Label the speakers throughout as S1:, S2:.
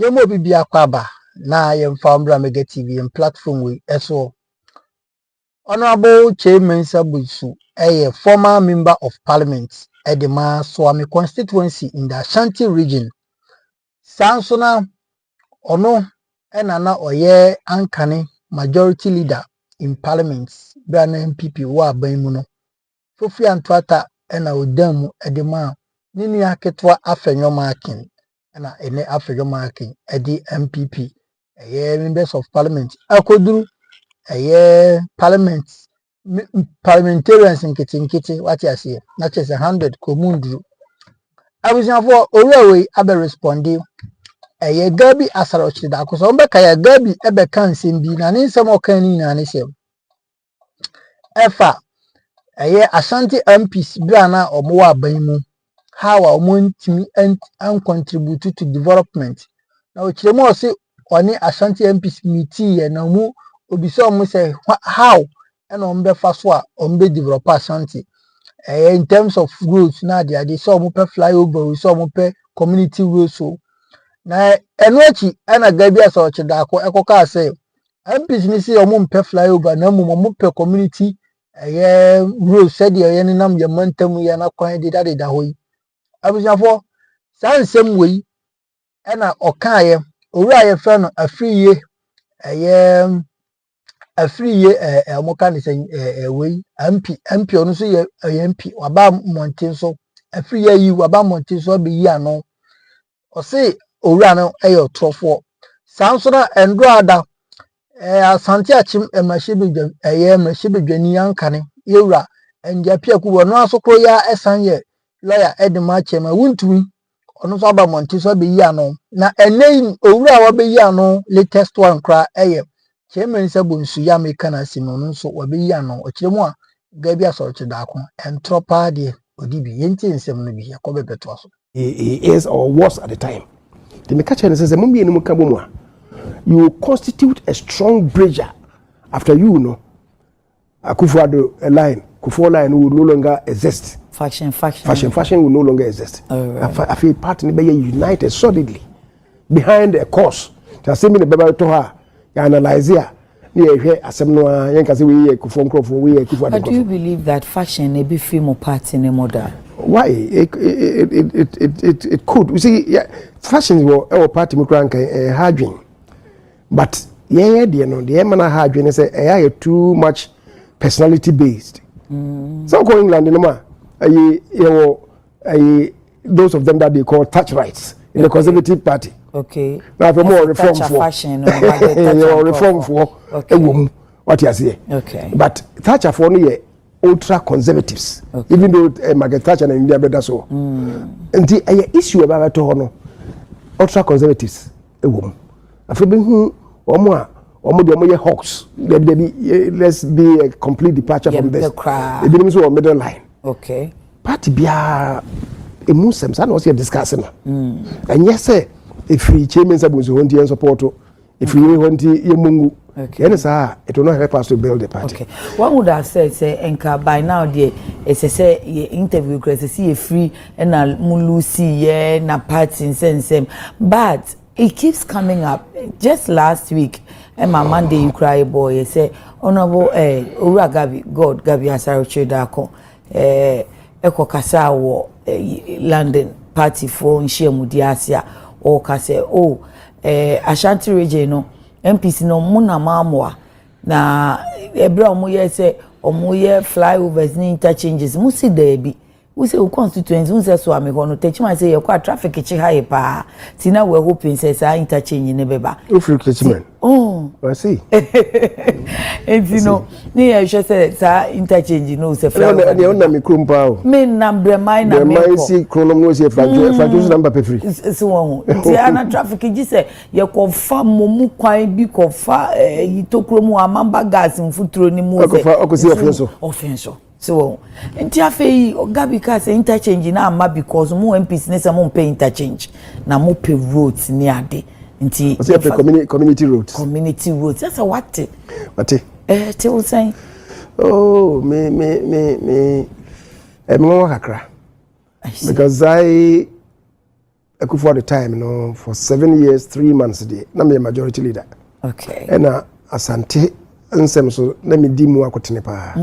S1: Yemo bibi akwaba na yemfa mbra Mega TV and platform we eso. Honorable Kyei Mensah Bonsu, a former member of parliament at the Swami constituency in the Ashanti region. Sansona ono enana oye ankane majority leader in parliament Brana MPP wa banmuno. Fofi Antwata ena odamu edema nini aketwa afenyo akin ena ene afenyo akin edi MPP members of parliament akoduru parliamentarians nkiti what you say not just 100 komunduru abusiafo orewe abe respondi Gabby asarochi da akoso mbeka ya Gabby ebe kan nsem bi na ne nsem okan ni na ne sem efa Ashanti MPs brana omo aban mu how omo ntimi and contribute to development na Otchere mo se oni Ashanti MPs meeting na mu obisa omo say how and ombe fa so a ombe develop Ashanti in terms of roads na they so omo pe flyover so omo pe community roads so na enochi ana Gabby asarochi da akọ ekoka say MPs ni say omo pe flyover na mu omo pe community road said ye nam ye mantam ye na kwan de da hoyi abusiafo san sem we na okaye owura ye fe no afriye omoka ni say we MP onu so ye MP waba montin so afriye yi waba montin so be yi ano o say owura no otrofo san so na endro ada Asante achim emashibedwani yankane yewura enjapia kubo no asokro ya esanye lawyer edema chema wuntumi ono so aba monti so be yi ano na enei owura wa be yi ano latest one kra Kyei Mensah Bonsu ya meka na sino no so wa be yi ano Otchere mu a Gabby asarochi da akọ entropa de odibi yenti nsem no bi yakobebeto aso
S2: he is or was at the time the meka chene say mumbi enu ka bomu a you constitute a strong bridger after you know Akufo-Addo line Kufo line will no longer exist. Faction will no longer exist. I feel party be united solidly behind a cause. Just me the Bible to her, you analyze here. But
S3: do you believe that faction may be female party anymore?
S2: Why? It could. You see, faction will our party hardwin. But the man hardwin is too much personality based. So going England, those of them that they call touch rights in the Conservative Party.
S3: Okay.
S2: Now for more reform for
S3: fashion
S2: reform for what you say.
S3: Okay.
S2: But Thatcher for ultra conservatives. Okay. Even though Margaret Thatcher and India better so. And the issue about to ultra conservatives I feel hawks. Let's be a complete departure from this. It becomes a middle line.
S3: Okay.
S2: Party be a Muslims. I know you're discussing. And yes, sir, if we Kyei Mensah Bonsu want to support, if we want to Mungu, it will not help us to build the party.
S3: Okay. What would I say? Enka by now, dear, it's a interview because see a free and a mulusi na party in sense, but it keeps coming up. Just last week, and my Monday you cry boy, say honorable Ura Gabby, God Gabby asarochi Darko, Eko Kasa wo London party for Nshia Mudiasia or Kase Ashanti region no MPs no muna mamwa na ebra omoye say omoye flyovers ni interchanges musi debi we say constituency we say so ameko no techman say your traffic chi high pa tina we hoping say interchange ne beba
S2: techman I see
S3: and you know ni I just say interchange no say flyover
S2: no na me krumpa
S3: me number mine na me
S2: ko see chronom no say fragile number pefri
S3: so won ti ana traffic ji say ye confirm momu kwan bi confirm yitokromu amamba gas mfuturo ni mu say offense so nti afei Gabby ka say interchange na ama because mu MPs ne say mo pay interchange na mo pay roads ni ade nti
S2: community roads
S3: that's a what tell saying
S2: me kakra because for the time, for 7 years, 3 months, na me majority leader.
S3: Okay.
S2: And Asante nsem so na me di mu akotene pa.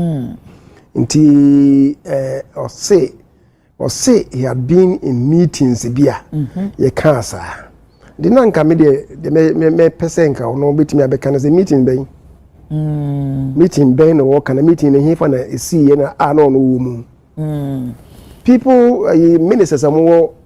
S2: Nti or say he had been in meetings bia. Ye kan sa. The nanka me me person ka no betimi abeka na say meeting ben. Meeting ben no kana meeting he for na see na no wo mu. People ministers am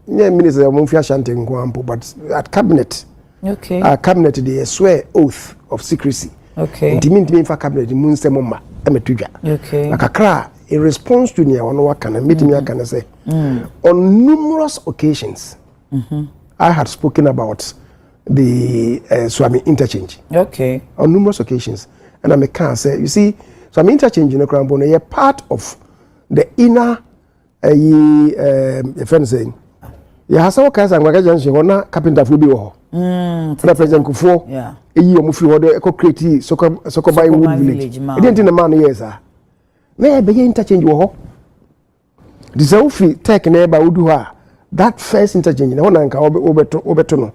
S2: ministers am fi Ashanti nkwampo, but at cabinet.
S3: Okay.
S2: Cabinet they swear oath of secrecy.
S3: Okay.
S2: Intimi for cabinet mun say mama emetudwa.
S3: Okay.
S2: Akakra in response to near ono waka na meeting can say on numerous occasions I had spoken about the Swami interchange.
S3: Okay.
S2: On numerous occasions, and I can say, you see, Swami interchange in the Crown Bone, a part of the inner friend saying, you have some kinds of junction on carpenter will be all. President Kufo,
S3: yeah.
S2: A year Mufi order eco create so by wood village. It didn't in the man, yes, sir. May I begin interchange war? The Zofi take neighbor would do her. That first interchange, no one can overturn.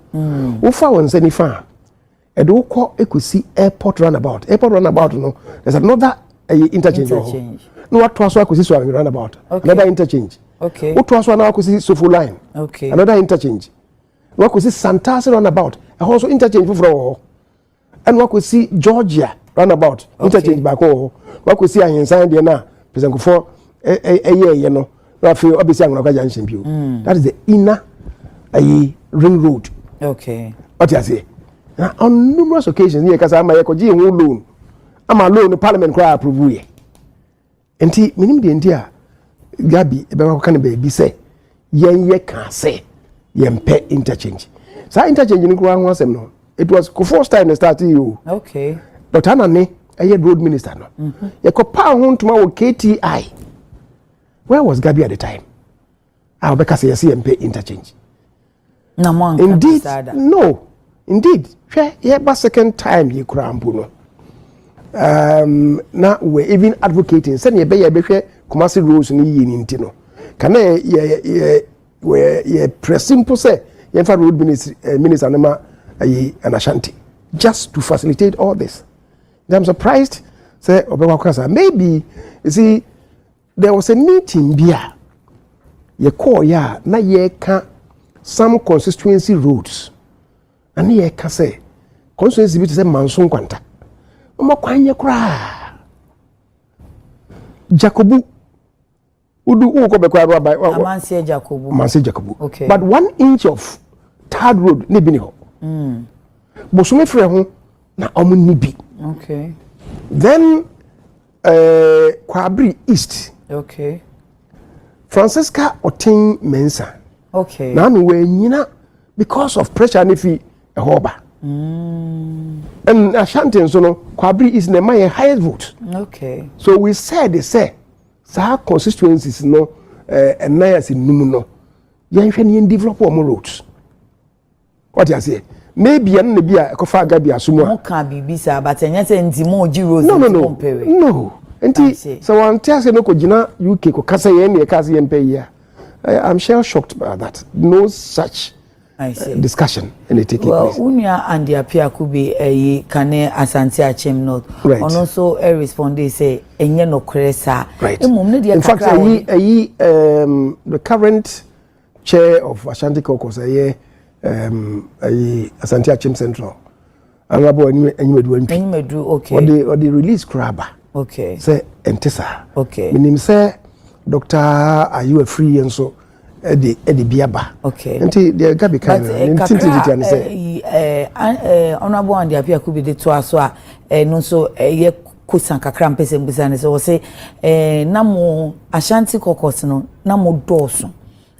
S2: Ufa on any farm. A do call see airport runabout. Airport runabout, no. There's another interchange. No, what was I could see runabout.
S3: Okay.
S2: Another interchange.
S3: Okay.
S2: What was one I could see Sofu line.
S3: Okay.
S2: Another interchange. What could see Santas runabout. Also interchange for and what could see Georgia runabout. Interchange back home. What could see I inside there now. President for a year, you know. That is the inner ring road.
S3: Okay.
S2: What you say? Now, on numerous occasions, because I'm a loan. I'm a loan, the parliament cry approve ye. And tea, meaning the India, Gabby, about can baby say, ye can't say, pay interchange. So interchange in Kuang was no. It was the first time they started you.
S3: Okay.
S2: But Anane, a road minister no. You could pound to my KTI. Where was Gabby at the time? I'll be say CMP interchange. Indeed, no. Indeed, yeah, but second time you cramp. Now we're even advocating. Send your bay a Kumasi rules in Intino. Can I press simple say, Yenfa road minister Nema and Ashanti, just to facilitate all this. I'm surprised, say, maybe, you see, there was a meeting here. You call ya na ye ka some constituency roads. And ye ka say constituency bit say Manson kwanta. Omo kwanye kra. Jacobu udu uko be kwa by
S3: Amansie Jacobu.
S2: Amansie Jacobu.
S3: Okay.
S2: But 1 inch of third road ni bi ni ho. Bosume frɛ ho na omo ni bi.
S3: Okay.
S2: Then Kwabri East.
S3: Okay.
S2: Francisca Otin Mensah.
S3: Okay.
S2: Now we because of pressure and if he a hoba. And Ashanti and so no Kwabri is the my highest vote.
S3: Okay.
S2: So we said they say our constituencies no and nice in Numuno. You can develop more roads. What you say? Maybe and maybe a kofa Gabby asumo.
S3: Mo can be bisa but enya say ndimo ji roads
S2: no. Enti so one tells no ko gina UK ko kasa ye ne kasa ye mpe ya. I'm sure shocked by that. No such discussion and it taking place.
S3: Well, Unia and the appear could be a Kane Asante Achem North.
S2: Right.
S3: And also a responde say enye no kresa.
S2: Right. In fact, the current chair of Ashanti Caucus Asante Achem Central. Honorable Enyimedu
S3: okay.
S2: Or the release crabber.
S3: Okay.
S2: Say entesa.
S3: Okay.
S2: Meaning say Doctor, are you a free and so Eddie Biaba.
S3: Okay.
S2: Enti the Gabby kind
S3: of honorable and the appear could be the two as well. No so ye kusan kakra mpese mbusane so say namo Ashanti Caucus no namo doso.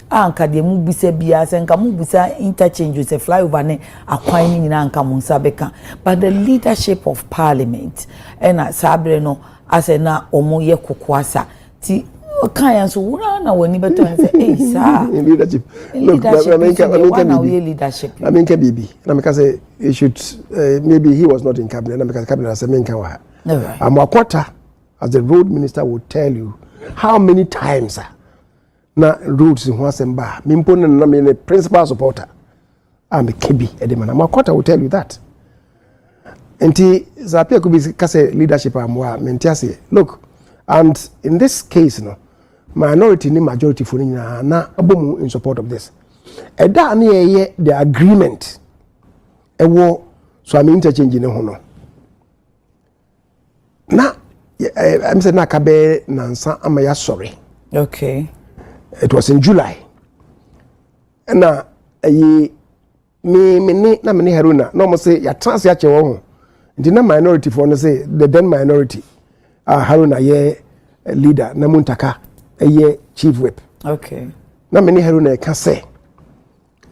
S3: Anka de mu bisa bia se nka mu bisa interchange se flyover ne akwan ni nyina nka mu nsabeka, but the leadership of parliament and sabre no ase na omo ye kokoasa ti kan so wura na wani beto say eh sir
S2: leadership look
S3: leadership
S2: I mean Bibi na me say he should maybe he was not in cabinet na me cabinet as menka wa I'm a quarter as the road minister would tell you how many times na roots ho assemba me mpo na me ne principal supporter am kebi edema na makota will tell you that enti zapia could be kase leadership amwa mentiase look and in this case no minority ni majority for na abomu in support of this eda na ye the agreement ewo so am interchange ne ho no na I'm saying na kabe nansa ama ya sorry.
S3: Okay.
S2: It was in July. Na me haruna no mo say ya trans ya che wo nti na minority for no say the then minority haruna ye leader na muntaka ye chief whip.
S3: Okay.
S2: Na me haruna ka say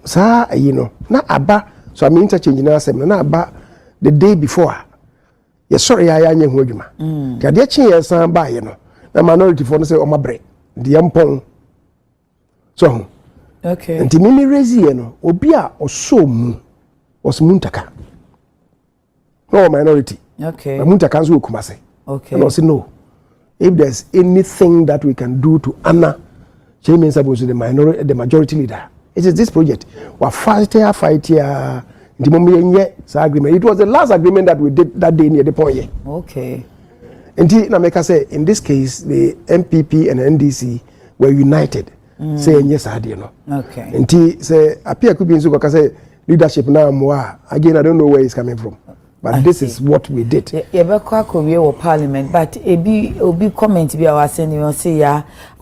S2: sa no na aba so am interchange na asem na aba the day before yes sorry ya anya ho adwuma ka de chi ya san ba ye no na minority for no say o mabre de yampon so
S3: okay
S2: nti mimi raise ye no obi a oso mu osmuntaka no minority
S3: okay
S2: muntaka nso okumase
S3: okay
S2: and I say no if there's anything that we can do to honor Kyei Mensah the majority leader it is this project we fight here it was the last agreement that we did that day near the point.
S3: Okay.
S2: And na make say in this case the MPP and NDC were united. Say yes I know.
S3: Okay.
S2: And say appear could be in Suka say leadership now more. Again I don't know where it's coming from. But this is what we did.
S3: Yebekwa Korea or parliament, but obi comment be our senior say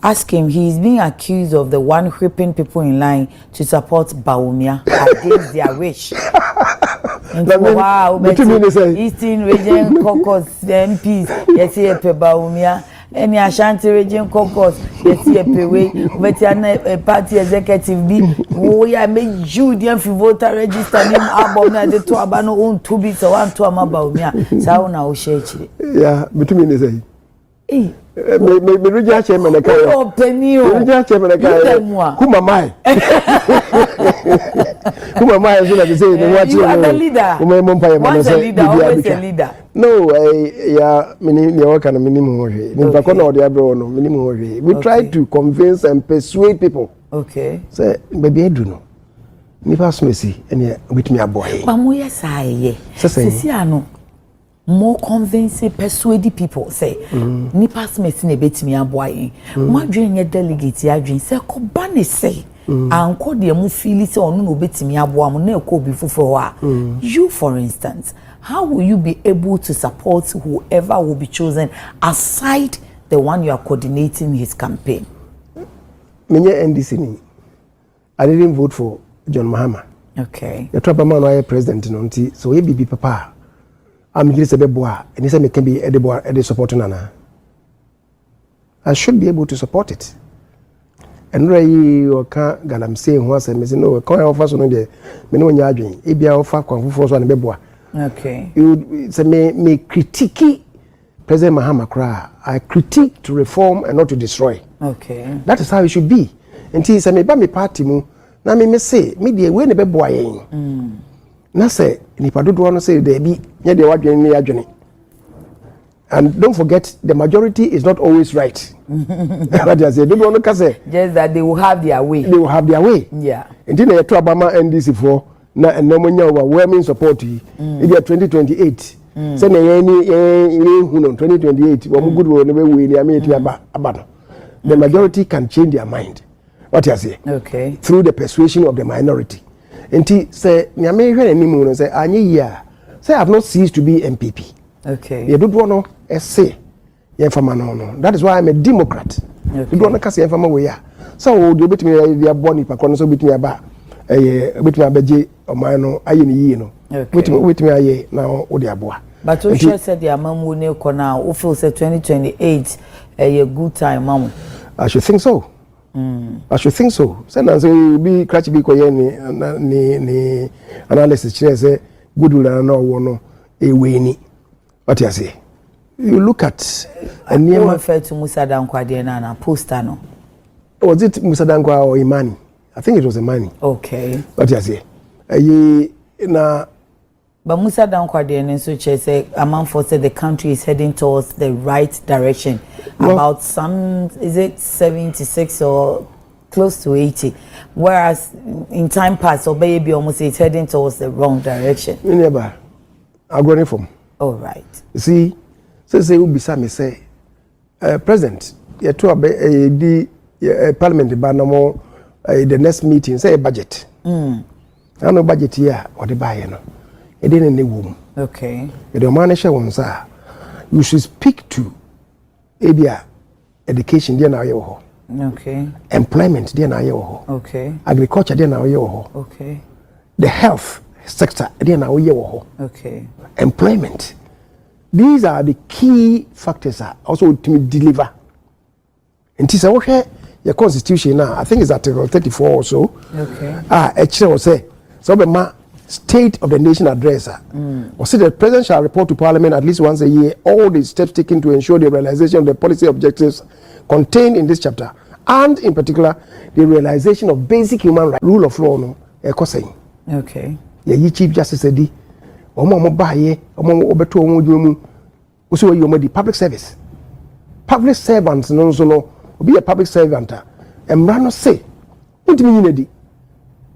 S3: ask him he's being accused of the one whipping people in line to support Bawumia against their wish. Wow, Eastern Region Caucus MPs yes here pe Bawumia any Ashanti Region Caucus yes here pe we but a party executive be we are make Judean voter register name album na de to aba no on to be so one to am Bawumia sa una o share chire
S2: yeah between me say
S3: eh
S2: me regional chairman na kai regional chairman na kai kuma mai kuma mai so na say the what
S3: you are the leader once a leader always a leader
S2: no yeah minimum you can minimum we try to convince and persuade people
S3: okay
S2: say baby edu no nipa smesi ene with me aboy
S3: ba mo yes aye sisi ano more convincing persuade people say nipa smesi na betimi aboy mo adwen ye delegate adwen say ko ba ne say anko de mu feel say onu no betimi aboa mo na ekọ obi foforo a you for instance how will you be able to support whoever will be chosen aside the one you are coordinating his campaign?
S2: Menye NDC ni I didn't vote for John Mahama.
S3: Okay.
S2: The trouble man why president no nti so we be papa am gire se beboa and say me can be e support nana. I should be able to support it. And ray or can galamsey ho asem me say no kan offer so no de me no nya adwen e bia offer kwan foforo so na beboa.
S3: Okay.
S2: You say me critique President Mahama Kra. I critique to reform and not to destroy.
S3: Okay.
S2: That is how it should be. Until say me ba me party mu na me say me dey we ne be boa yen. Na say nipa dodo no say dey bi nya dey wadwen ni adwene. And don't forget the majority is not always right. That is say dodo no ka say
S3: just that they will have their way.
S2: They will have their way.
S3: Yeah.
S2: Until na to Obama NDC for na enomonya overwhelming support yi. It be 2028. Say na yen hu no 2028 wo good wo ne be we ni am eti aba no. The majority can change their mind. What you say?
S3: Okay.
S2: Through the persuasion of the minority. Enti say nyame hwe animu no say anye yia. Say I have not ceased to be MPP.
S3: Okay.
S2: Ye dodo no say ye fama no. That is why I'm a Democrat.
S3: Okay.
S2: Dodo no ka say fama we ya. So do betimi ya boni pa kono so betimi aba betimi abaje oman no aye ni yi no. Betimi aye na wo de aboa.
S3: But you sure said the amamu ne ko na o feel say 2028 a good time mamu.
S2: I should think so. I should think so. Say na say be crash be ko ye ni analysis chere say good will na wo no e we ni. What you say? You look at
S3: a name refer to Musa Dankwade na poster no.
S2: Was it Musa Dankwa or Imani? I think it was Imani.
S3: Okay.
S2: What you say? Na
S3: but Musa Dankwade and so say Amanfo said the country is heading towards the right direction. Well, about some is it 76 or close to 80, whereas in time past, or maybe almost it's heading towards the wrong direction.
S2: Never. I'm going from.
S3: All right.
S2: You see, say we beside me say, President, you to the Parliament banamo the next meeting say budget. I know budget here or the buy no. It didn't in the womb.
S3: Okay.
S2: The manager wants you should speak to Abia education there now.
S3: Okay.
S2: Employment there now.
S3: Okay.
S2: Agriculture there now.
S3: Okay.
S2: The health sector there now.
S3: Okay.
S2: Employment. These are the key factors also to deliver. And this is your constitution now. I think it's Article 34 or so.
S3: Okay.
S2: Otchere will say so the State of the Nation address. Or say the President shall report to Parliament at least once a year all the steps taken to ensure the realization of the policy objectives contained in this chapter, and in particular the realization of basic human rights, rule of law. No,
S3: okay.
S2: Yeah, Chief Justice said, "Omo baye, omo obeto omo jumu, usi wa yomo di public service. Public servants no be a public servant. Emrano say, untimi yinedi,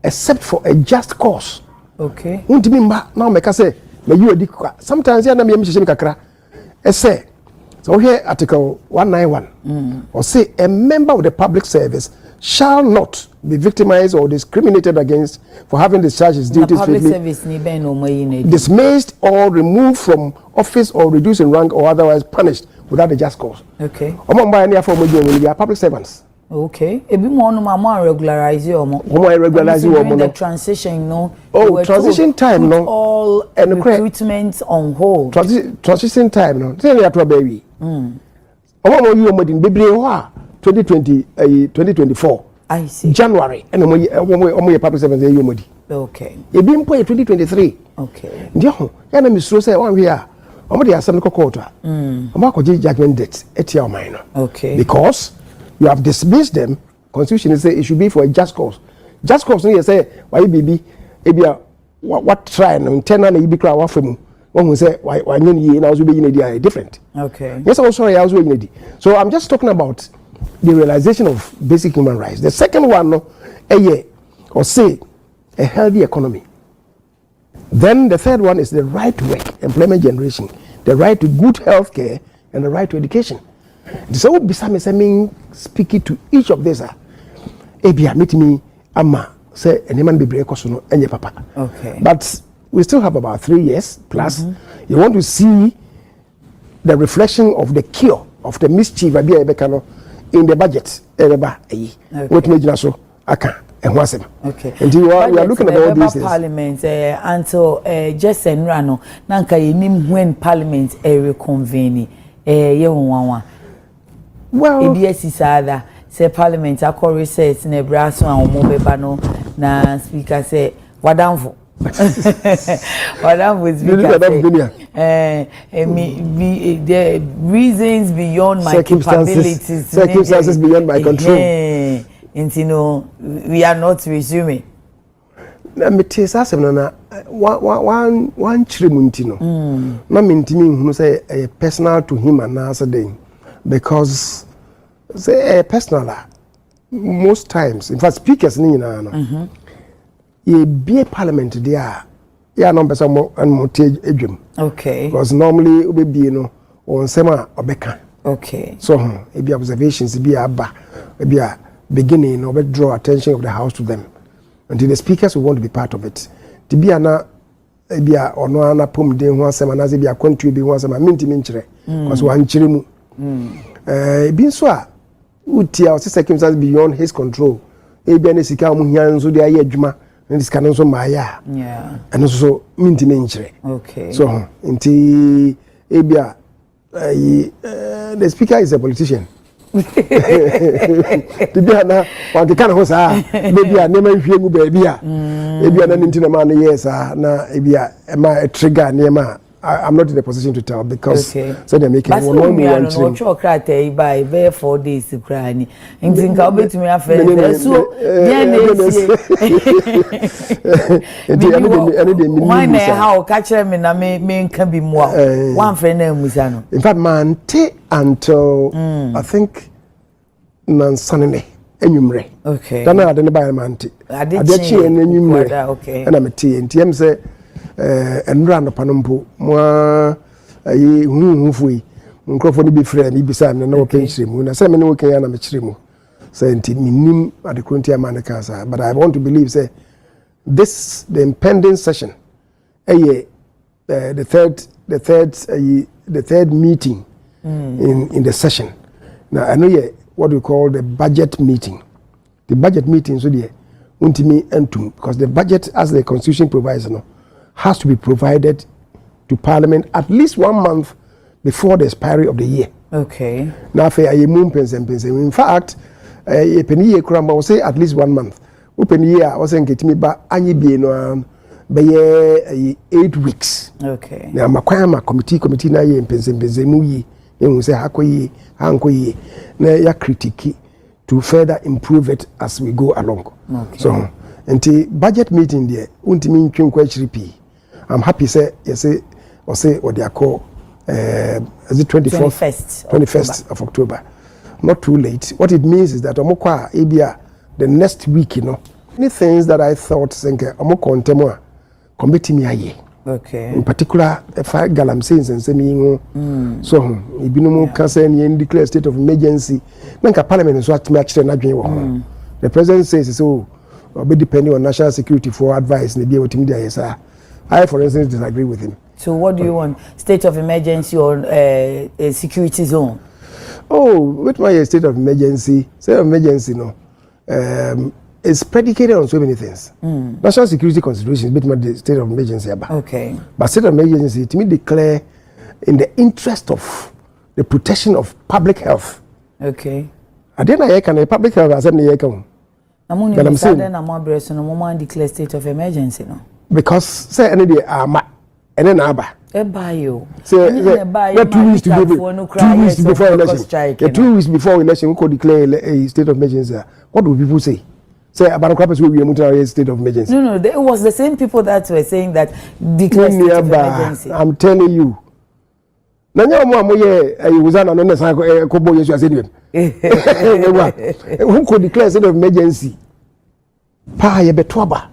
S2: except for a just cause.
S3: Okay.
S2: Untimi mba now meka say, me you edi kwa. Sometimes ya na me yemi kakra. Say, so here Article 191, or say a member of the public service shall not be victimized or discriminated against for having discharged his duties dismissed or removed from office or reduced in rank or otherwise punished without a just cause.
S3: Okay.
S2: We are public servants.
S3: Okay. Ebi mo no ma regularize you mo.
S2: Regularize you mo.
S3: The transition no.
S2: Oh, transition time no.
S3: All recruitment on hold.
S2: Transition time no. Say ya to baby. Mo you mo din bebre ho 2024.
S3: I see.
S2: January and omo public servants you mo di.
S3: Okay.
S2: Ebi mpo 2023.
S3: Okay.
S2: Ndio ho. Ya na misro say one here. Omo dey asem ko court a. Omo akoje judgment date etia o man no.
S3: Okay.
S2: Because you have dismissed them. Constitution say it should be for a just cause. Just cause no you say why baby ebia what try no internal na ibi kra wa famu. One say why nyen na also be yin different.
S3: Okay.
S2: Yes, I'm sorry, I also yin. So I'm just talking about the realization of basic human rights. The second one no or say a healthy economy. Then the third one is the right to work, employment generation, the right to good health care, and the right to education. So besame say speaking to each of these ebia meet me ama say anyman be break so no enye papa.
S3: Okay.
S2: But we still have about 3 years plus. You want to see the reflection of the cure of the mischief in the budget. What made so aka ehwasem.
S3: Okay.
S2: And we are looking at all these things.
S3: Parliament until just enrano nanka yenim when parliament reconvene ye
S2: well,
S3: EBS say parliament akọ recess na braso a omo beba no na speaker say wadamfo wadamfo speaker the reasons beyond my capabilities,
S2: circumstances beyond my control.
S3: And you know we are not resuming.
S2: Na metes asem na one chirimunti no na mentimi hunu say personal to him and answer them. Because say personal most times in fact speakers ni na no ye be parliament there ya no person mo and mo tie edwem.
S3: Okay.
S2: Because normally we be no on sema obeka.
S3: Okay.
S2: So e be observations e be aba e be beginning or draw attention of the house to them until the speakers will want to be part of it. To be ana e be ono ana pom den ho asema na ze be contribute ho asema mintimi nkyere because wan kyere mu bin so a utia o circumstances beyond his control e bia na sika mu hia nso de aye adwuma na sika nso ma ya and so mintimi nkyere.
S3: Okay.
S2: So nti e bia the speaker is a politician. The be na wan kan ho sa maybe a nema hwie mu ba bia e bia na ntina ma no yes na e bia e ma trigger nema. I'm not in a position to tell because so they're making one more one
S3: no chokrate by 4 days krani ntinka obetumi afa so dia na esi why na how catch me na me nka bi mu a one friend na musa no.
S2: In fact man until I think Sunday enwumre dana ade ne ba ma nte ade chi enwumre
S3: okay
S2: na mete ntiem se enura no panompo mo ayi huhufuyi nkrofo ni bi frɛ ni bisa na wo penchire mu na se me ne wo kan ya na me chire mu say nti minim ade kronti amane kansa but I want to believe say the impending session the third meeting in the session. Now I know what we call the budget meeting. The budget meeting so there untimi entum because the budget as the constitution provides has to be provided to parliament at least 1 month before the expiry of the year.
S3: Okay.
S2: Now for a moon pensem. In fact, a penny year cramba will say at least 1 month. Open year was get me ba anyi bi no be 8 weeks.
S3: Okay.
S2: Now makwama committee na ye pensem mu yi ehun say hakoyi hankoyi na ya critique to further improve it as we go along.
S3: Okay.
S2: So enti budget meeting there untimi ntwenkwa chiripi. I'm happy say yes say or say or they are called is it 21st of October. Not too late. What it means is that omokwa ebia the next week, many things that I thought senke omoko ntemo committee me aye.
S3: Okay.
S2: In particular, if I galamsey nsemi so ibinumu can say any declare state of emergency. Nanka parliament so atme akire na dwen wo. The president says so be depending on national security for advice na be wetimi dey say. I for instance disagree with him. So
S3: what do you want? State of emergency or a security zone?
S2: Oh, with my state of emergency, is predicated on so many things. National security considerations, but my state of emergency.
S3: Okay.
S2: But state of emergency, to me, declare in the interest of the protection of public health.
S3: Okay.
S2: I didn't know public health as any account.
S3: I'm saying, I'm declare state of emergency, no.
S2: Because say any day and then Abba.
S3: Ebayo.
S2: So 2 weeks before election. 2 weeks before election, we could declare a state of emergency. What do people say? Say about crappers will be a state of emergency.
S3: No, it was the same people that were saying that declare state of emergency.
S2: I'm telling you. Nanya mo uzana no nesa kobo yesu asedi. Who could declare state of emergency? Pa ye betwaba.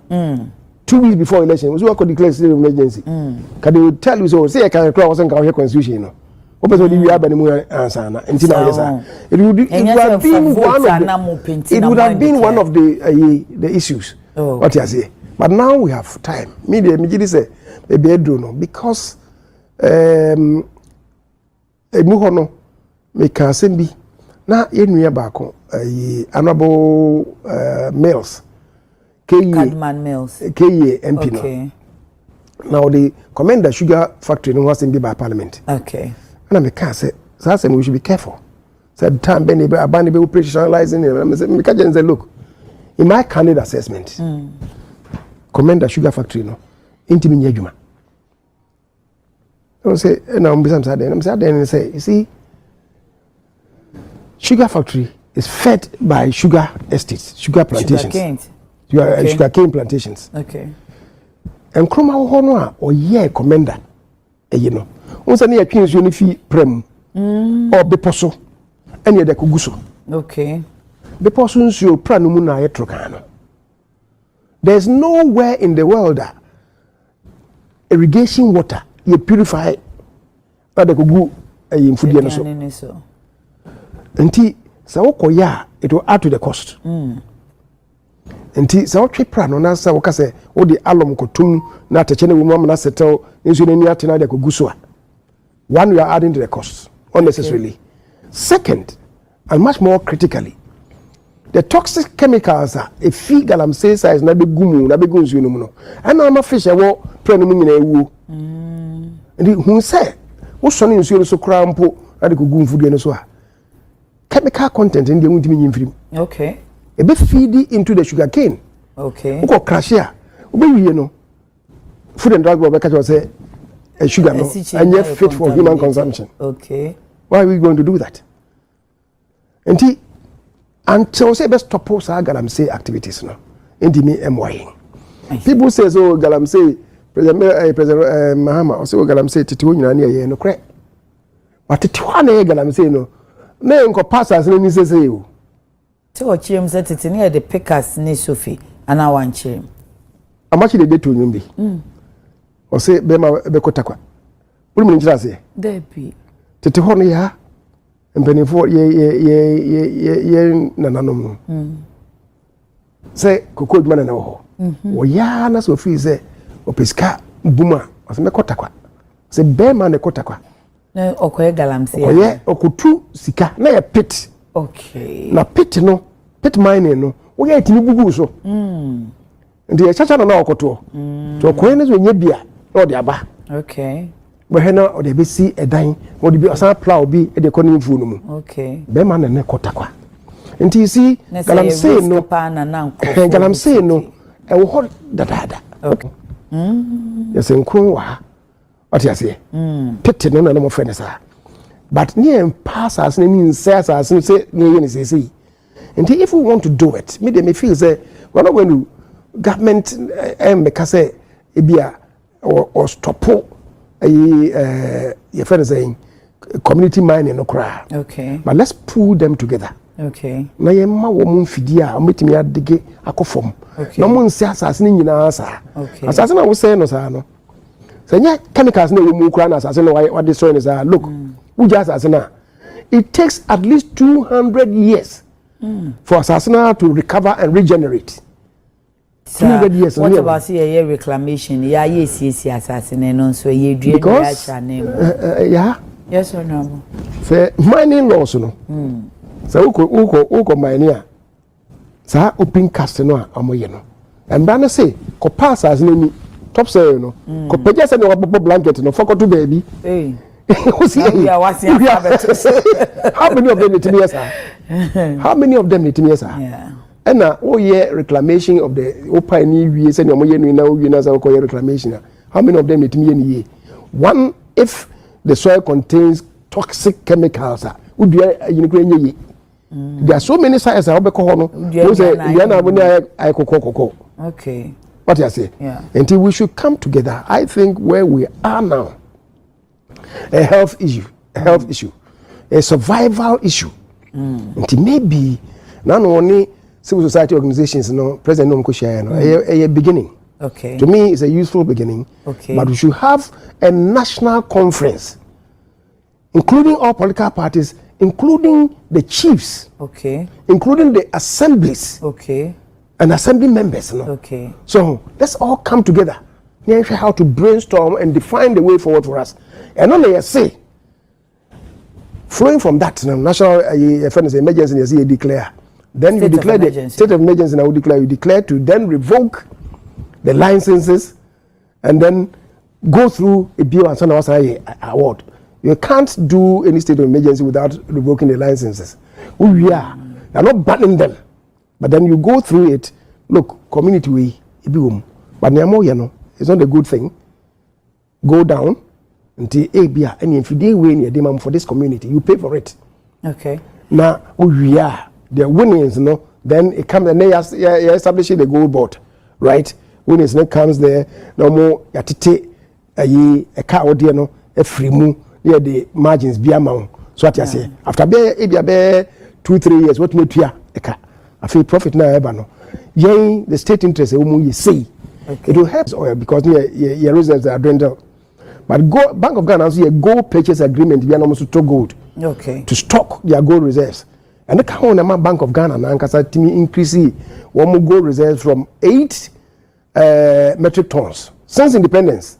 S2: 2 weeks before election, we could declare state of emergency. Can they tell you so? Say I can cross and our constitution. Open so we have any answer. It would have been one of the issues. What you say? But now we have time. Media immediately say a bedroom because a muhono make a sembi na yenuya bako honorable males. Kyei MP
S3: okay.
S2: Now the commander sugar factory no was in by parliament.
S3: Okay.
S2: And I can say we should be careful. Said time Benny Abani be operationalizing it. I say look, in my candid assessment, commander sugar factory no intimi nyadwuma. I say and I'm sad and say you see sugar factory is fed by sugar estates, sugar plantations. Sugar cane plantations.
S3: Okay.
S2: And Kroma Honoa or ye commander, once a near King's Unifi Prem or Beposo, and yet the Kuguso.
S3: Okay.
S2: Beposons you pranumuna etrocano. There's nowhere in the world that irrigation water you purify at the Kugu in Fudiano. Until Saokoya, it will add to the cost. Enti sa otwe pra no na sa wo ka se wo di alom kotum na atechene wo mu na settle nso ni atena de koguso a one you are adding to the cost unnecessarily. Okay. Second, and much more critically, the toxic chemicals are a fee galamsey size na be gumu na be gunsu no mu no and na fish e wo pra no mu nyina ewu ndi hu say wo so ne nsuo so kra mpo na de kogu mfudie no so a chemical content ndi ewuntimi nyimfirim.
S3: Okay.
S2: A bit feed into the sugar cane.
S3: Okay.
S2: Uko crash here. Ube Food and Drug Board catch say a sugar no and yet fit for human consumption.
S3: Okay.
S2: Why are we going to do that? Until say best stop post galamsey activities no. Me MY. People say so galamsey President Mahama or so galamsey titi nyina na ye no kre. But titi wa na galamsey no. Na enko pass as ni say o.
S3: So Otchere m set it near the pickers ni Sophie and I want Otchere.
S2: Amachi de to nyumbi. O se be ma be kotakwa. Uri mu ngira se.
S3: Debi.
S2: Tete ho no ya. Mpenifo ye nananom. Se kokko dwuma na ho. O ya na Sophie se o pesika buma. O se me kotakwa. Se be ma ne kotakwa.
S3: Na okoye galamsey.
S2: Oye okutu sika na ya pit.
S3: Okay.
S2: Na pit no, pit mining no, wo ye timi bugu so. Ndi e chacha na okoto. To koye ne so nye bia, na ode aba.
S3: Okay.
S2: Bo he na ode be si edan, ode bi osan plow bi e de koni mfu no mu.
S3: Okay.
S2: Be ma na ne kotakwa. Nti you see galamsey no, galamsey no, e wo ho dadada.
S3: Okay.
S2: Yes nkun wa. Ati ase. Pit no na mo frɛ ne sa. But near pass as any says as say near say. And if we want to do it, me they may feel say we're not going to government because say ebia or stop your friend saying community mining no cry.
S3: Okay.
S2: But let's pull them together.
S3: Okay.
S2: Na ye ma wo mun fidia o metimi adege akofom. Na mun se asase ni nyina sa.
S3: Okay.
S2: Asase na wo say no sa no. Sanya chemicals na wo mu kura na asase no what destroy is look. It takes at least 200 years for Asasana to recover and regenerate. 200 years.
S3: What about see a reclamation? Yeah, yes, Asasana, and also ye dream.
S2: Because, yeah.
S3: Yes or no?
S2: Say, mining laws, no. So, uko mining. Sa open cast no amoyeno. And Bana say, ko pass as name top say no. Ko peja say no blanket no for to baby.
S3: Hey.
S2: How many of them need to be sir? How many of them need to be sir?
S3: Yeah.
S2: And now, oh yeah, reclamation of the open years and your reclamation. How many of them need to be in year? One, if the soil contains toxic chemicals, would be there are so many sites I
S3: okay.
S2: What you say?
S3: Yeah.
S2: Until we should come together. I think where we are now. A health issue, a survival issue. Until maybe not only civil society organizations, no, President Nomkoshia, a beginning.
S3: Okay.
S2: To me, it's a useful beginning.
S3: Okay.
S2: But we should have a national conference, including all political parties, including the chiefs.
S3: Okay.
S2: Including the assemblies.
S3: Okay.
S2: And assembly members. No?
S3: Okay.
S2: So let's all come together. How to brainstorm and define the way forward for us. And only I say, flowing from that, national emergency, as you declare. Then you declare the state of emergency, and you declare to then revoke the licenses and then go through a bill and send us an award. You can't do any state of emergency without revoking the licenses. We are not banning them, but then you go through it. Look, community way, but it's not a good thing. Go down until ABA and if you way near them for this community, you pay for it.
S3: Okay.
S2: Now we are the winnings, then it comes and they establishing the gold board, right? Winnings then comes there, no more yatite a car or no a free move near the margins be amount. So what I say after be 2-3 years, what me to a car. I feel profit now ever no. The state interest you say. Okay. It will help oil because your reserves are dwindled. But Bank of Ghana has a gold purchase agreement we are almost to gold.
S3: Okay. To
S2: stock their gold reserves. And the count of Bank of Ghana now because to increase one more gold reserves from 8 metric tons since independence.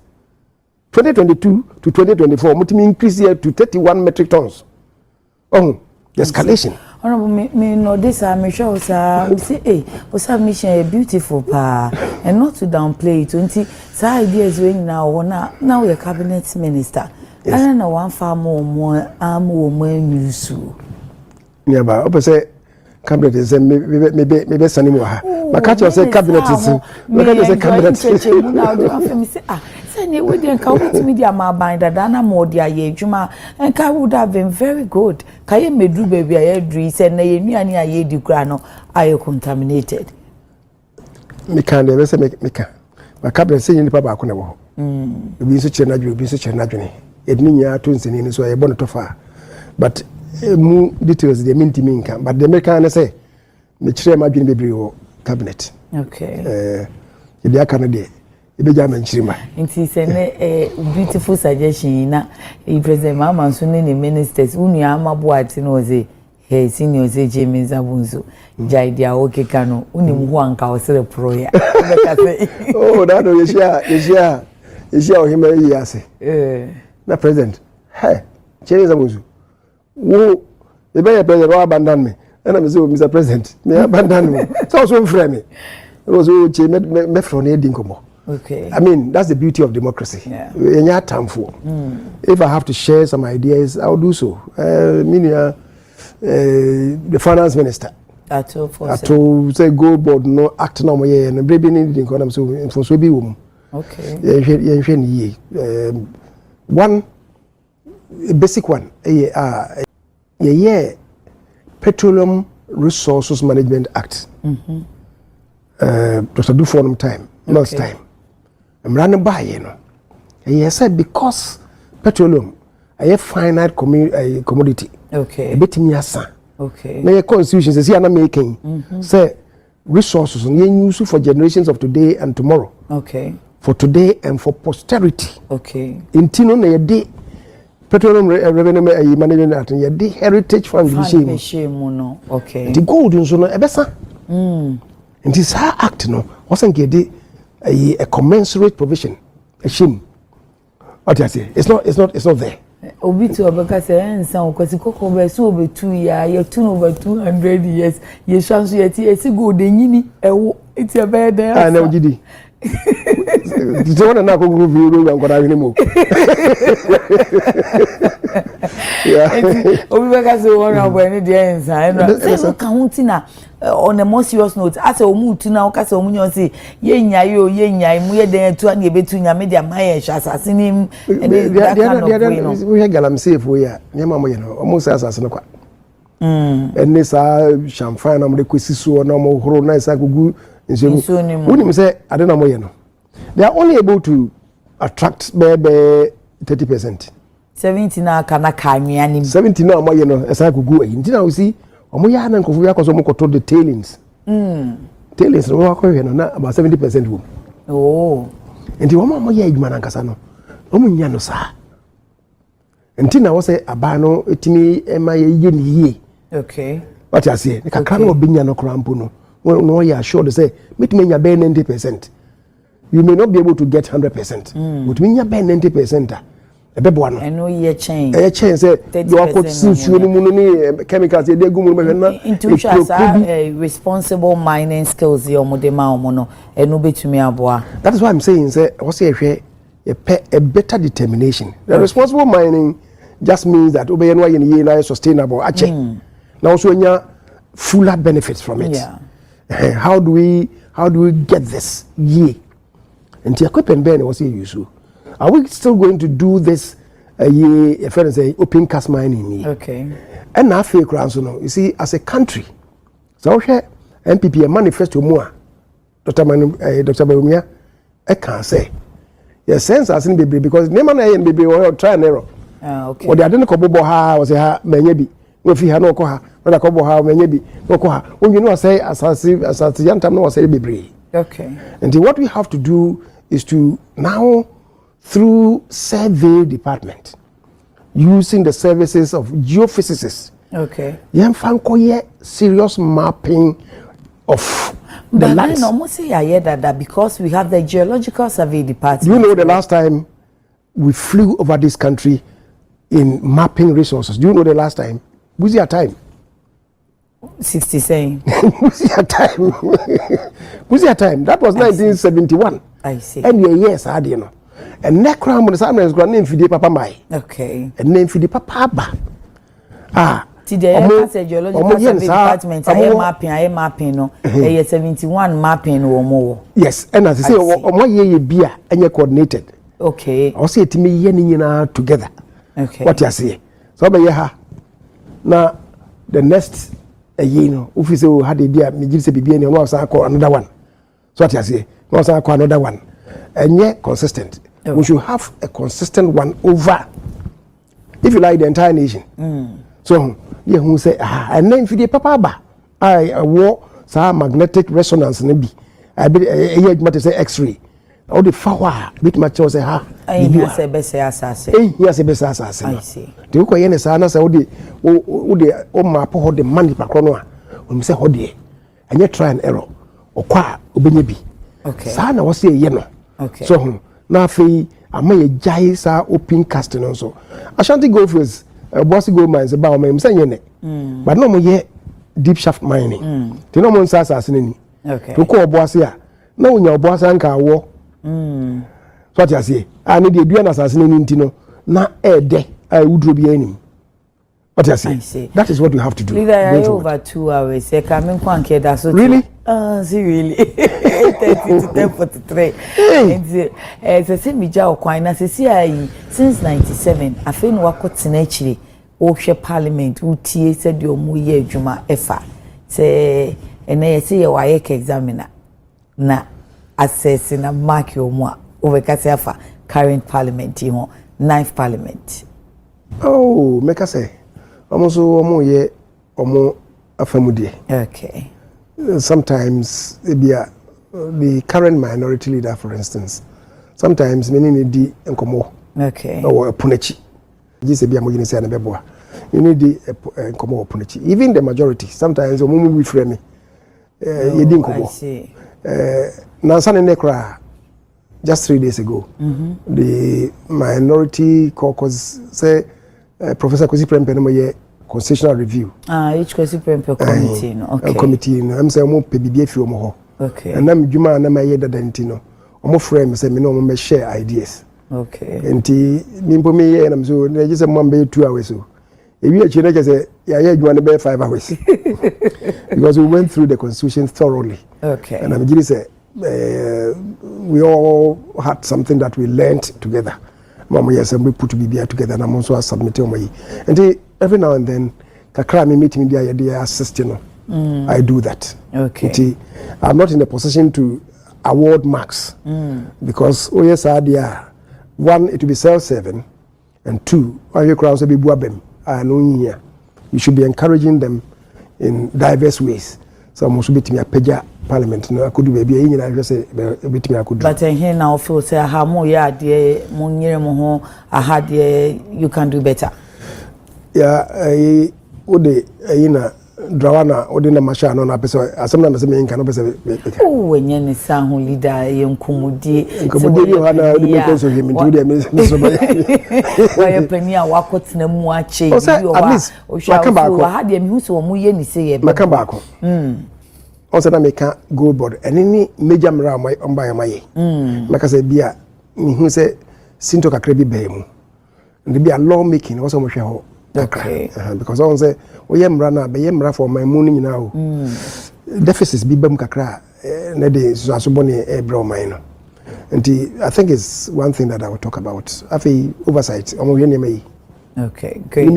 S2: 2022 to 2024, we increase here to 31 metric tons. Oh, the escalation.
S3: Honorable, me know this. I'm sure, sir. Say, hey, what's our mission? A beautiful pa, and not to downplay it. 20. So ideas when now you're cabinet minister. Yes. I don't know one far more news.
S2: Yeah, but I say cabinet is maybe sending more. My catch you say cabinet is. My catch you say cabinet.
S3: Say we didn't come to media my binder Dana more dear ye Juma and Ka would have been very good. Kyei me do baby I dream said nay me and ye di grano are you contaminated.
S2: Me can never say me can. My cabinet saying the papa could be such a nadu, be such a naduni. It mean ya twins in so a bonnet of far. But more details they mean to me, but the American say me chire ma dwene bebre wo cabinet.
S3: Okay.
S2: Ebi aka no de ebeja ma nchirima.
S3: Nti se ne beautiful suggestion na President Mama so ne ministers unu amabo ati no ze hey senior ze Mensah Bonsu jai dia okeka no unim ho anka osere pro ya.
S2: Oh that no yeshia ohima yi ase. Na president hey Mensah Bonsu wo ebe president wa abandon me and I say Mr. President me abandon me so frame me also che me from e dinkomo.
S3: Okay.
S2: I mean, that's the beauty of democracy.
S3: Yeah.
S2: If I have to share some ideas, I'll do so. The finance minister. To say go board no act no more and baby needing come so for so be woman.
S3: Okay.
S2: One basic one. Petroleum Resources Management Act. Just to do for them time. Last time. I'm running by, you know. And he said because petroleum a finite commodity.
S3: Okay.
S2: A bit me asa.
S3: Okay.
S2: Now your constitution says you are not making say resources and you use for generations of today and tomorrow.
S3: Okay.
S2: For today and for posterity.
S3: Okay.
S2: In Tino na yedi petroleum revenue management act and yedi heritage fund
S3: no. Okay.
S2: The gold in so no ebesa. And this act no wasn't get a commensurate provision. A shame. What I say? It's not there.
S3: Obi to Obeka say ensan kwasi kokko be so be 2 year you turn over 200 years ye chance yeti go de nyini ewo iti e be there.
S2: Ah na ojidi. The one na ko group you and kwada hini mo.
S3: Yeah. Obi Beka say one abo any there ensan. Say ka hunti na on a more serious note as omu tu na ka say omu nyon say ye nyai mu ye den tu na ebetu nya media maye hwa asase nim
S2: we have galam safe we ya nyama mo ye no omu say asase no kwa enne sa champagne na mo de kwesisu na mo horo na isa gugu nso woni me say ade na mo ye no they are only able to attract maybe 30%.
S3: 70 na kana kanwea nim
S2: 70 na mo ye no isa gugu ayi ntina we see omo ya na nkofu ya kwaso mo koto the tailings tailings no wa kwehwe no na about 70% wo
S3: oh
S2: enti wo mo ya adwuma na nkasa no omo nya no sa enti na wo say aba no etimi ema ye ni yie
S3: okay
S2: what you say ka kan obinya no krampo no no ya sure say metimi nya be 90%. You may not be able to get 100%. But when you be 90%,
S3: I know you change.
S2: A change say you are put chemicals they go
S3: into responsible mining skills your modema omono eno betumi aboa.
S2: That is why I'm saying say what's a better determination. The responsible mining just means that obey no ye sustainable ache. Now also nya fuller benefits from it.
S3: Yeah.
S2: How do we get this? Ye. And the equipment ben was use. Are we still going to do this a friend say open cast mining?
S3: Okay.
S2: And now fake rounds, you see, as a country, so here MPP a manifesto more. Dr. Barumia, I can't say. Your sense as in baby because name and baby or try and error.
S3: Okay.
S2: Or they didn't come ha was a maybe. If he had no koha, but a couple ha maybe no koha. When you know say as a young time no say baby.
S3: Okay.
S2: And what we have to do is to now, through survey department, using the services of geophysicists,
S3: okay,
S2: serious mapping of the lands.
S3: But I almost say I hear that because we have the geological survey department.
S2: You know the last time we flew over this country in mapping resources? Do you know the last time? Was your time?
S3: 60 saying.
S2: Was your time? Was your time? That was 1971.
S3: I see.
S2: And yes, I didn't know. And next round, the Samuel is going to name for the Papa Mai.
S3: Okay.
S2: And name for the Papa.
S3: Today, I said geological survey department. I am mapping. No, 71 mapping or more.
S2: Yes, and as I say, one year beer and you're coordinated.
S3: Okay.
S2: I'll say to me, yen together.
S3: Okay.
S2: What you say? So, by now, the next year, if you say, had a beer, me give a beer, and you know, another one. So, what you say? Also, another one, and yet consistent. We should have a consistent one over, if you like, the entire nation. So, yeah, who say, and then for the papa, I war sa magnetic resonance ne bi I be adwuma say x-ray all the power bit much say ha
S3: you say be say asase
S2: you say be say asase
S3: I see
S2: de ko ye ne sa na say wo de o map ho de money pakro no a o say ho de anya try and error okwa obenya bi
S3: okay
S2: sa na wo say ye no
S3: okay
S2: so na fe ama ye jai sa open cast no so Ashanti Gophers bossy gold mines about me say ye ne but no mo ye deep shaft mining they no mo nsa asase ni
S3: okay
S2: to ko oboase a na wonya oboase anka awo so what you say and the dua na asase ni ntino na ede ai wudro bi anim what you say that is what we have to do
S3: leader over 2 hours e ka me kwa nke da so
S2: really
S3: see really 8:30 to 10:43 and say mi ja okwan na say since 97 afi no wakotena akire o hwe parliament utie se de omu ye adwuma efa se ene ye se ye waye ka examiner na assess na mark yo mu a obekase afa current parliament ho 9th parliament
S2: oh make I say almost omo ye omo afamudie
S3: okay
S2: sometimes the current minority leader for instance sometimes many need di enkomo
S3: okay
S2: or punechi just be amogini say na beboa you need di enkomo punechi even the majority sometimes omo we frame me ye di enkomo na sana ne kra just 3 days ago the minority caucus say Professor Kwesi Prempeh no ye constitutional review
S3: each Kwesi Prempeh committee no okay
S2: committee no am say omo pe bibia fi omo ho
S3: okay
S2: and am djuma na maye dadanti no omo frame say me no omo share ideas
S3: okay
S2: enti nimpo me ye na so na je say mo be 2 hours so ewi achi na je say ya ye djuma na be 5 hours because we went through the constitution thoroughly
S3: okay
S2: and I'm just say we all had something that we learned together mama yes we put bibia together and I'm also submit on my and every now and then kakra me meet me there assist you know I do that
S3: okay
S2: I'm not in a position to award marks because oh yes idea one it will be self-serving and two why you crowds be buabem and here you should be encouraging them in diverse ways so must be to me a peja parliament no akudu baby yin na hwese betimi akudu
S3: but here now feel say aha mo ya de mo nyere mo ho aha de you can do better
S2: yeah ode na drawana ode na masha no na pese asem na se me nka no pese
S3: oh wenye ni san ho leader ye nkomudi
S2: yo hana ode me konso himi ode me so ba
S3: why premier wakotena mu ache
S2: yo wa o
S3: sha ha de me hu so mo ye ni se ye
S2: maka baako also na make go board and any major mra my on by my maka say bia me hu say sinto kakra bi ba mu and be a law making also mo hwe ho
S3: okay
S2: because I say we mra na be mra for my moon nyina o deficits bi bam kakra na de so asobone e bra my no and I think it's one thing that I will talk about afi oversight omo we ne mai
S3: okay great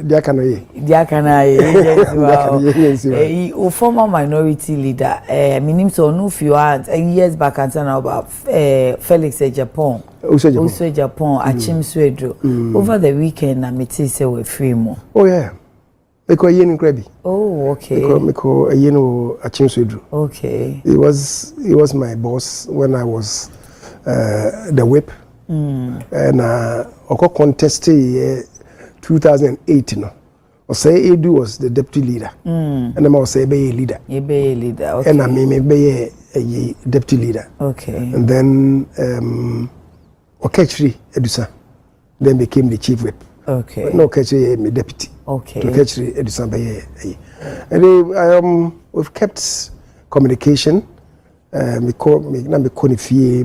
S2: dia kana
S3: ye a former minority leader minim so no few years back and now about Felix Japan also Japan achim swedro over the weekend na meti say we free mo
S2: oh yeah because yen Gabby
S3: oh okay
S2: because yen achim swedro
S3: okay
S2: he was my boss when I was the whip and oko contest 2008 no or say Edu was the deputy leader and I say be leader
S3: okay
S2: and I me be a deputy leader
S3: okay
S2: and then Otchere Edusa then became the chief whip
S3: okay
S2: no Otchere me deputy
S3: okay
S2: Otchere Edusa be and we've kept communication me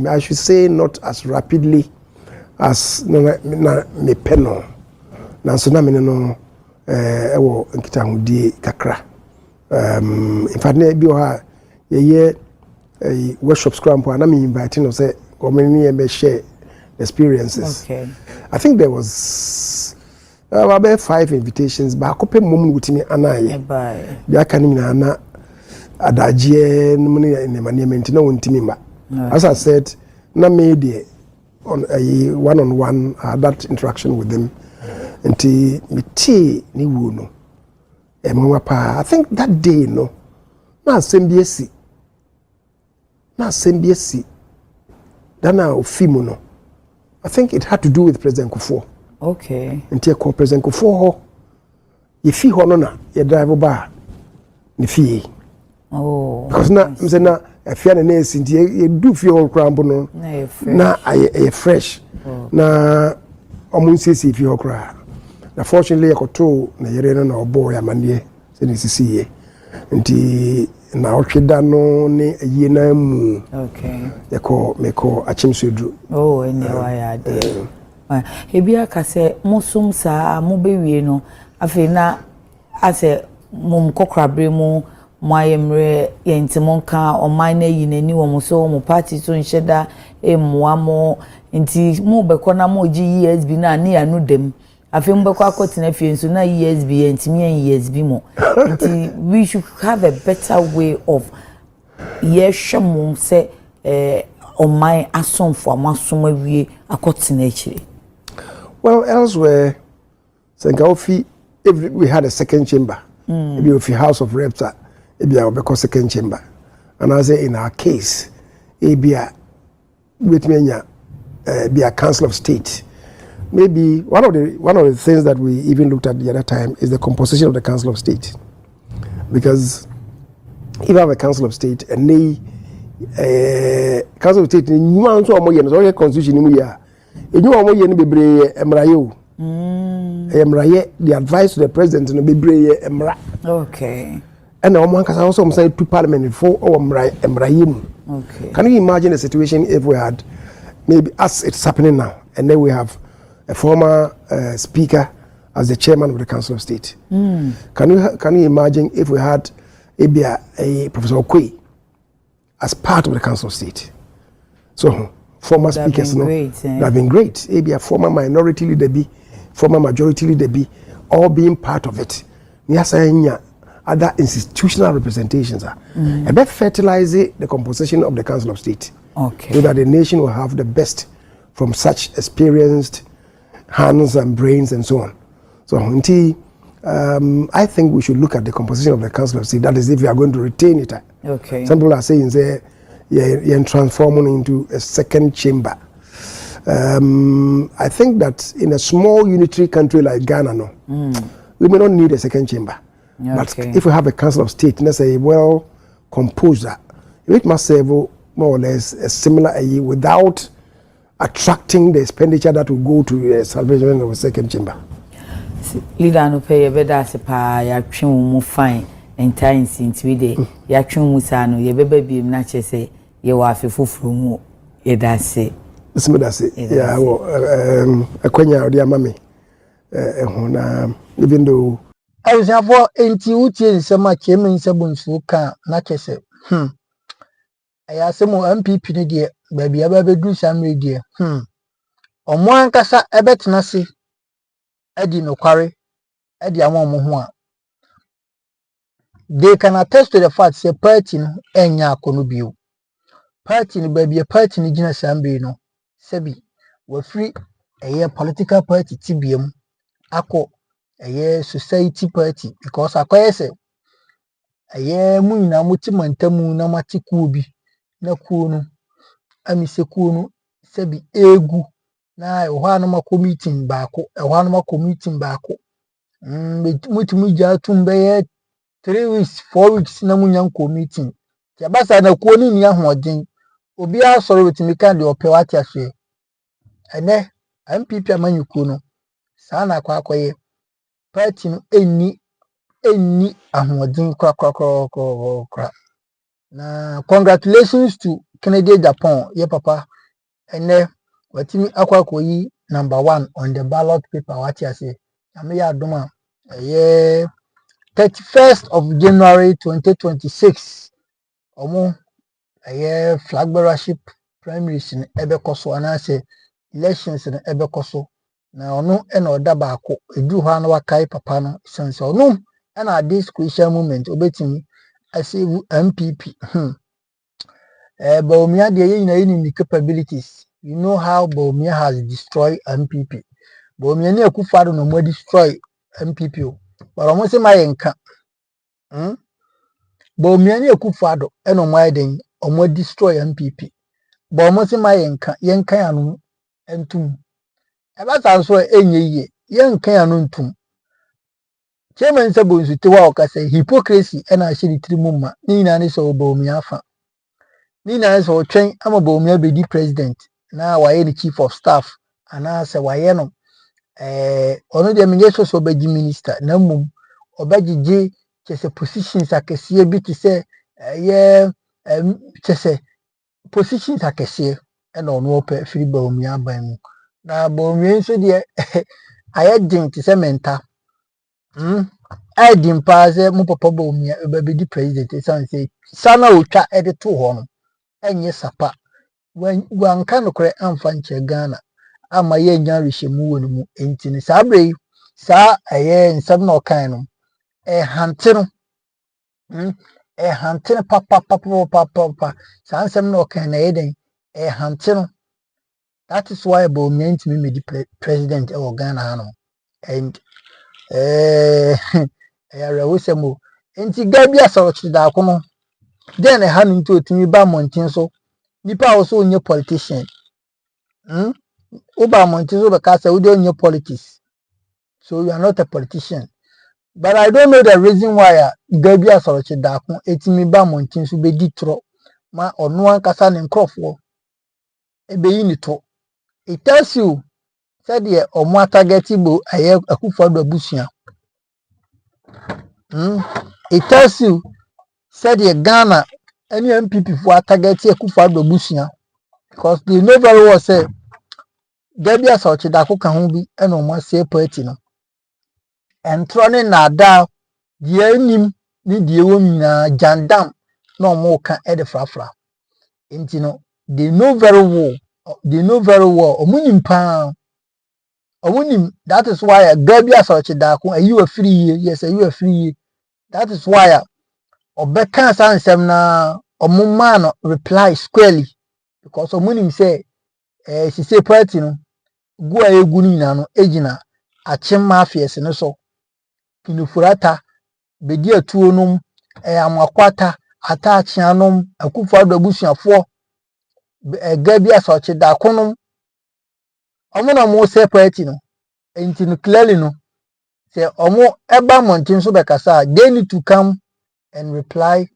S2: I should say not as rapidly as me penno na so na me no ewo nkita hudi kakra in fact na bi o ha ye workshop scrum na me invite no say o me me share experiences
S3: okay
S2: I think there was about 5 invitations ba ko pe mom wutimi anaye bi aka ni na adaje no ne management na wontimi ma as I said na me dey on a one-on-one that interaction with them until me tea ni wu no mama pa. I think that day no na assembliesi dana ofimu no. I think it had to do with President Kufuor.
S3: Okay.
S2: Nti e call President Kufuor ho. Ye fi ho no na ye drive ba ne fie.
S3: Oh.
S2: Because na mse na afia na nesi nti ye du fie ho krambo no. Na aye fresh. Na omunsisi fie ho kra. Na fortunately ye koto na yere no na obo ya manie se ne sisi ye. Nti na otweda no ne ayi na mu.
S3: Okay.
S2: Yeko meko achimsudru.
S3: Oh, anyway ya de. Ebia ka se musum sa mo bewie no afi na ase mum kokrabre mu moayemre yentimon ka oman na yi nani wo so mo party so nhyeda emmoa mo nti mo bekọ na mo gi ESB na ne anu dem afi mo bekọ akotena fie nso na ESB yentimi en ESB mo nti we should have a better way of yeshamo se oman asomfo amasom awie akotena akire.
S2: Well, elsewhere, if we had a second chamber, maybe if the House of Reps, maybe I would become second chamber. And I say in our case, maybe with me, be a Council of State. Maybe one of the things that we even looked at the other time is the composition of the Council of State, because if you have a Council of State and Council of State, you want to know constitution. You know what you be emrayo. Emraye, the advice to the president no be emra.
S3: Okay.
S2: And now one can also say to parliament for emrayim.
S3: Okay.
S2: Can you imagine a situation if we had maybe as it's happening now, and then we have a former speaker as the chairman of the Council of State? Can you imagine if we had a Professor Kyei as part of the Council of State? So former speakers have been great. Maybe a former minority leader be, former majority leader be, all being part of it. Yes, other institutional representations are. And that fertilizes the composition of the Council of State.
S3: Okay.
S2: So that the nation will have the best from such experienced hands and brains and so on. So I think we should look at the composition of the Council of State. That is, if we are going to retain it.
S3: Okay.
S2: Some people are saying you're transforming into a second chamber. I think that in a small unitary country like Ghana, we may not need a second chamber. Okay. But if we have a Council of State, let's say well composed, it must serve more or less a similar without attracting the expenditure that will go to a salvation of a second chamber.
S3: Leader no pay better sepa ya twin mu fine entire since we dey ya twin mu sa no ye beba bi na che say ye wa afefoforo mu ye da se
S2: Bismi da se ya wo akwanya odi amame na even though
S1: Awusafo enti utie nsem a Kyei nse Bonsu ka na kese ayasemo MPP ne de baabi ababedu samre de omo ankasa ebetena se edi nokware edi amomo ho a they can attest to the fact say party no enya akono bio party no baabi party no gina samre no sebi we free political party tibiem akọ society party because akoye se mu nyina mutimantamu na matiku bi na kuo no amise kuo no sebi egu na ehwa no mako meeting baako mutumi jatum be 3 weeks 4 weeks na munya nko meeting ya basa na kuo ni nia hoden obi a soro wetimi kan de ope wate ahwe ene MPP amanyukuo no saa na akoye party no enni ahoden kra na congratulations to Kennedy Japan ye papa ene watimi akwakoyi number 1 on the ballot paper what you say ame ya adoma 31st of January 2026 omo flag bearership primaries in ebekoso ana say elections in ebekoso na ono ena oda baako edu ho ana wakai papa no sense ono ena this crucial moment obetimi asave MPP Baumia de in capabilities. You know how Baumia has destroyed MPP. Baumia ni akufado no more destroy MPP. But almost my enka. Bawumia ne Akufo-Addo eno mo ayden omo destroy MPP. Ba omo se ma yenka ya no entum. Eba san so enye yiye yenka ya no ntum. Chairman Mensah Bonsu te wa okasa hypocrisy ena ahye ni tirimu ma. Ni na ne so Bawumia afa. Ni na so twen ama Bawumia be di president na waye ni chief of staff ana se waye no ono de menye so obeji minister na mum obegije chese positions akese bi te se chese positions akese na ono ope free Bawumia ban mu na Bawumia nso de aye din te se menta din pa se mu papa Bawumia be di president san se sana otwa de to ho no enye sapa wanka no kore amfa nche Ghana ama ye nya rehemu wonu mu enti ne sabre sa nsem na okan no hante no hante no papa sa nsem na okan na yeden hante no. That is why Bawumia ntimi me di president e Ghana hano and rewusemo enti Gabby asawchi da kono den ha no nti otimi ba montin so nipa also onye politician Uba Montizo Bakasa, we don't know politics. So you are not a politician. But I don't know the reason why Gabby Asoroche Darko, etimi ba Montin so be ditro. Ma or no one kasa and crofo. Ebe inito. It tells you, said ye or more targetable, I have a coup for the bushia. It tells you, said ye Ghana, any MPP for target a coup for the bushia. Because they know very well say, Gabby Asoroche Darko can be and almost say party no. Entrone na da die anim ni die wo nyina jandam na omo ka e de frafra enti no they know very well omunim pa omunim. That is why Gabby Asoroche Darko you are free, yes you are free. That is why obeka sansem na omuma no reply squarely because omunim say she say party no go egu ni na no ejina achim mafias no so kinufurata bedi atuo num amakwata atachia num Akufo-Addo abusuafo Gabby Asoroche Darko num omo na mo se party no enti no clearly no say omo eba montin so be kasa they need to come and reply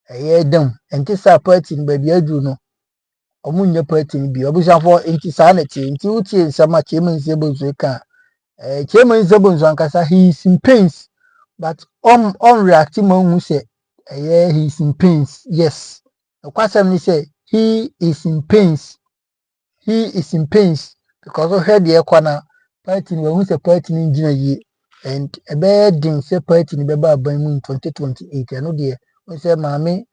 S1: them enti sa party no baby adu no omo nya party no bi obusuafo enti sa na ti enti utie nsama Chairman Mensah Bonsu ka Chairman Mensah Bonsu ankasa he is in pains. But on reacting who say he is in pains. Yes. The question is say he is in pains. He is in pains because of heard the corner party when we say party in June and a bad thing say party in Baba by moon 2028. I know dear we say Mammy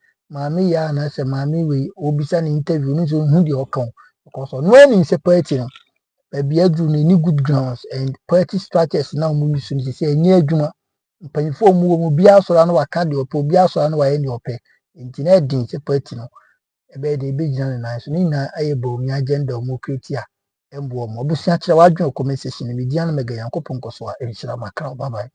S1: ya and I say Mammy we obisan interview no so who the account because on when in say party no baby any good grounds and party structures now moving soon say near Juma. Mpanyifo mu bi asora no waka de ope obi asora no waye ne ope nti na din se party no ebe de be gina na so ni na aye Bawumia agenda o mo create a embo mo obusia kire wadwen comment section ni media no mega yankopon koso a enhyira makra bye bye.